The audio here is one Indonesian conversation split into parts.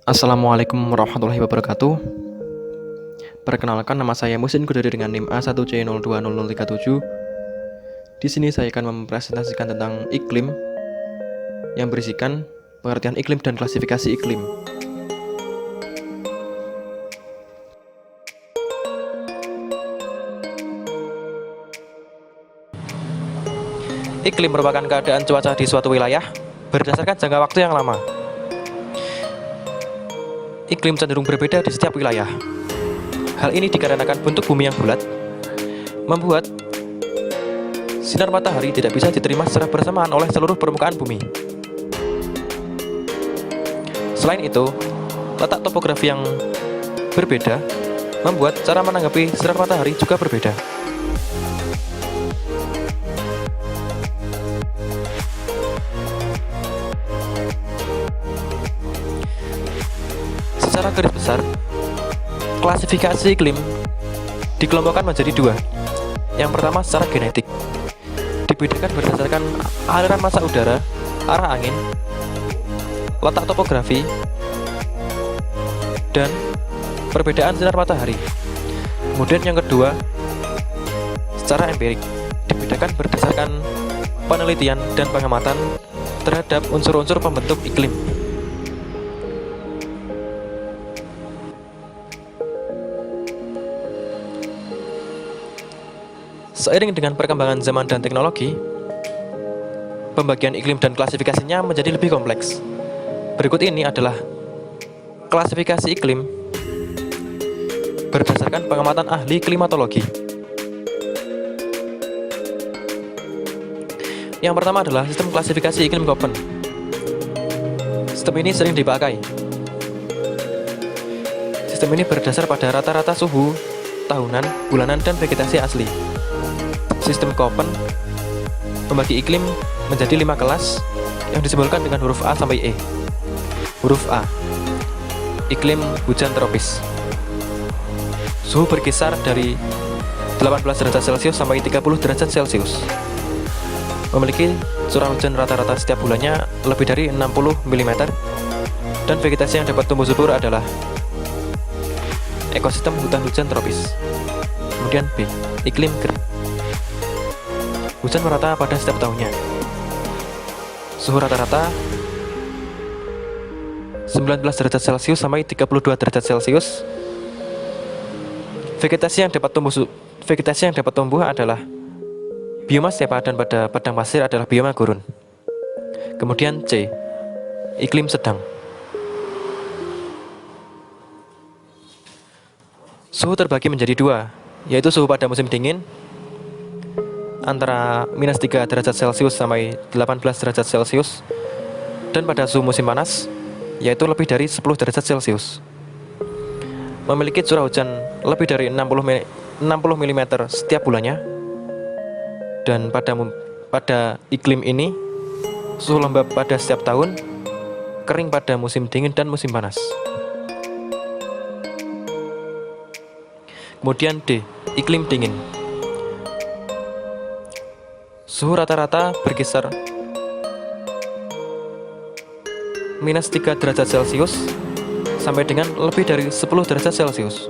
Assalamualaikum warahmatullahi wabarakatuh. Perkenalkan, nama saya Musin Kudari dengan NIM A1C020037. Di sini saya akan mempresentasikan tentang iklim yang berisikan pengertian iklim dan klasifikasi iklim. Iklim merupakan keadaan cuaca di suatu wilayah berdasarkan jangka waktu yang lama. Iklim cenderung berbeda di setiap wilayah. Hal ini dikarenakan bentuk bumi yang bulat membuat sinar matahari tidak bisa diterima secara bersamaan oleh seluruh permukaan bumi. Selain itu, letak topografi yang berbeda membuat cara menanggapi sinar matahari juga berbeda. Secara garis besar, klasifikasi iklim dikelompokkan menjadi dua. Yang pertama secara genetik, dibedakan berdasarkan aliran massa udara, arah angin, letak topografi, dan perbedaan sinar matahari. Kemudian yang kedua, secara empirik, dibedakan berdasarkan penelitian dan pengamatan terhadap unsur-unsur pembentuk iklim. Seiring dengan perkembangan zaman dan teknologi, pembagian iklim dan klasifikasinya menjadi lebih kompleks. Berikut ini adalah klasifikasi iklim berdasarkan pengamatan ahli klimatologi. Yang pertama adalah sistem klasifikasi iklim Köppen. Sistem ini sering dipakai. Sistem ini berdasar pada rata-rata suhu tahunan, bulanan, dan vegetasi asli. Sistem Köppen membagi iklim menjadi 5 kelas yang disimbolkan dengan huruf A sampai E. Huruf A, iklim hujan tropis. Suhu berkisar dari 18 derajat Celcius sampai 30 derajat Celcius. Memiliki curah hujan rata-rata setiap bulannya lebih dari 60 mm, dan vegetasi yang dapat tumbuh subur adalah ekosistem hutan hujan tropis. Kemudian B, iklim kering. Hujan merata pada setiap tahunnya. Suhu rata-rata 19 derajat Celcius sampai 32 derajat Celcius. Vegetasi yang dapat tumbuh adalah bioma stepa, dan pada padang pasir adalah bioma gurun. Kemudian C, iklim sedang. Suhu terbagi menjadi dua, yaitu suhu pada musim dingin antara -3 derajat Celcius sampai 18 derajat Celcius, dan pada suhu musim panas yaitu lebih dari 10 derajat Celcius. Memiliki curah hujan lebih dari 60 mm setiap bulannya, dan pada iklim ini suhu lembab pada setiap tahun, kering pada musim dingin dan musim panas. Kemudian D, iklim dingin. Suhu rata-rata berkisar -3 derajat Celcius sampai dengan lebih dari 10 derajat Celcius.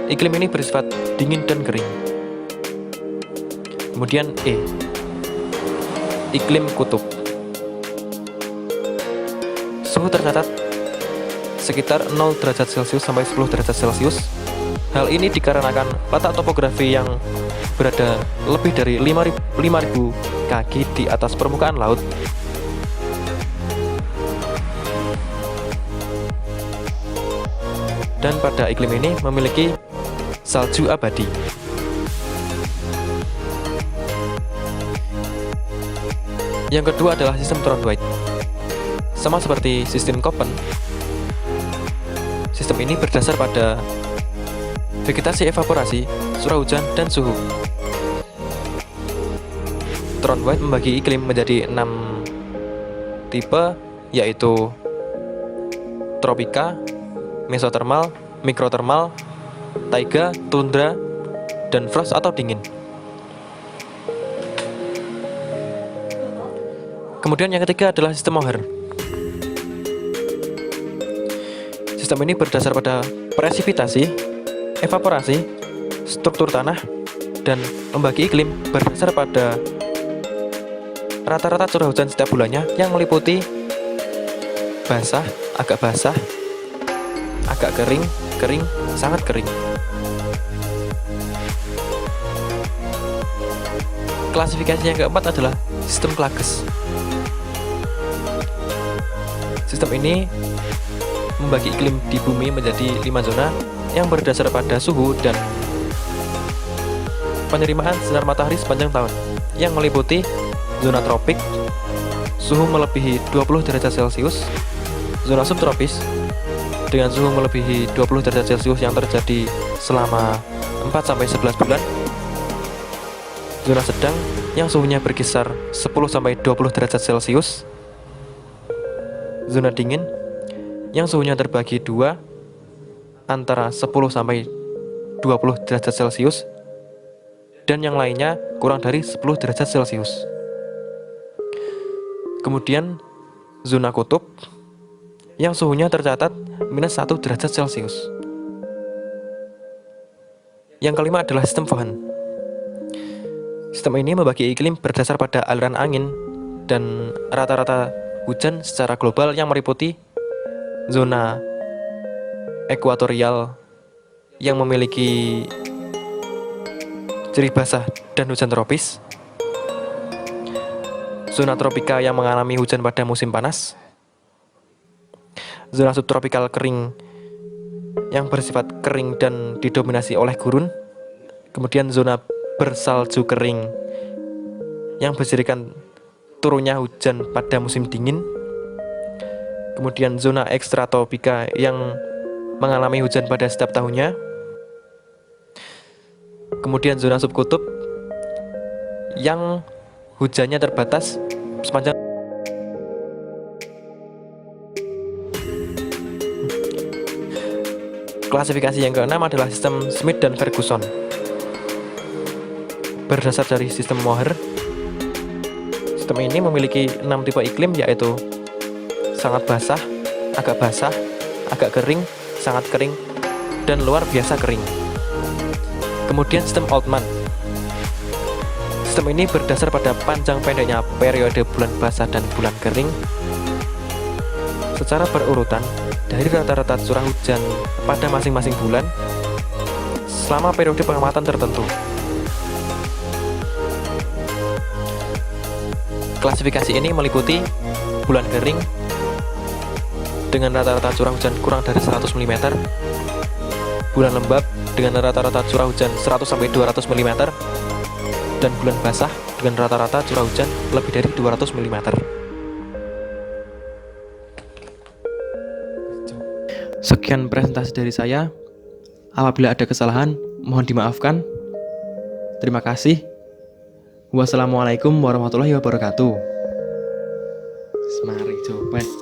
Iklim ini bersifat dingin dan kering. Kemudian E, iklim kutub. Suhu tercatat sekitar 0 derajat Celcius sampai 10 derajat Celcius. Hal ini dikarenakan letak topografi yang berada lebih dari 5.000 kaki di atas permukaan laut. Dan pada iklim ini memiliki salju abadi. Yang kedua adalah sistem Trondwijk. Sama seperti sistem Köppen, sistem ini berdasar pada vegetasi evaporasi, curah hujan, dan suhu. Trondwijk membagi iklim menjadi 6 tipe, yaitu tropika, mesotermal, mikrotermal, taiga, tundra, dan frost atau dingin. Kemudian yang ketiga adalah sistem Moher. Sistem ini berdasar pada presipitasi, evaporasi, struktur tanah, dan membagi iklim berdasar pada rata-rata curah hujan setiap bulannya yang meliputi basah, agak kering, kering, sangat kering. Klasifikasi yang keempat adalah sistem Klages. Sistem ini membagi iklim di bumi menjadi 5 zona yang berdasar pada suhu dan penerimaan sinar matahari sepanjang tahun, yang meliputi zona tropik, suhu melebihi 20 derajat Celcius, zona subtropis dengan suhu melebihi 20 derajat Celcius yang terjadi selama 4-11 bulan, zona sedang yang suhunya berkisar 10-20 derajat Celcius, zona dingin yang suhunya terbagi 2 antara 10-20 derajat Celcius, dan yang lainnya kurang dari 10 derajat Celcius. Kemudian zona kutub yang suhunya tercatat -1 derajat Celcius. Yang kelima adalah sistem Vaughan. Sistem ini membagi iklim berdasar pada aliran angin dan rata-rata hujan secara global yang meliputi zona ekuatorial yang memiliki ciri basah dan hujan tropis, zona tropika yang mengalami hujan pada musim panas, zona subtropikal kering yang bersifat kering dan didominasi oleh gurun, kemudian zona bersalju kering yang bercirikan turunnya hujan pada musim dingin, kemudian zona ekstratropika yang mengalami hujan pada setiap tahunnya, kemudian zona subkutub yang hujannya terbatas sepanjang. Klasifikasi yang keenam adalah sistem Smith dan Ferguson. Berdasar dari sistem Mohr, sistem ini memiliki 6 tipe iklim, yaitu sangat basah, agak kering, sangat kering, dan luar biasa kering. Kemudian sistem Altman. Sistem ini berdasar pada panjang pendeknya periode bulan basah dan bulan kering secara berurutan dari rata-rata curah hujan pada masing-masing bulan selama periode pengamatan tertentu. Klasifikasi ini meliputi bulan kering dengan rata-rata curah hujan kurang dari 100 mm, bulan lembab dengan rata-rata curah hujan 100-200 mm, dan bulan basah dengan rata-rata curah hujan lebih dari 200 mm. Sekian presentasi dari saya. Apabila ada kesalahan, mohon dimaafkan. Terima kasih. Wassalamualaikum warahmatullahi wabarakatuh. Mari coba.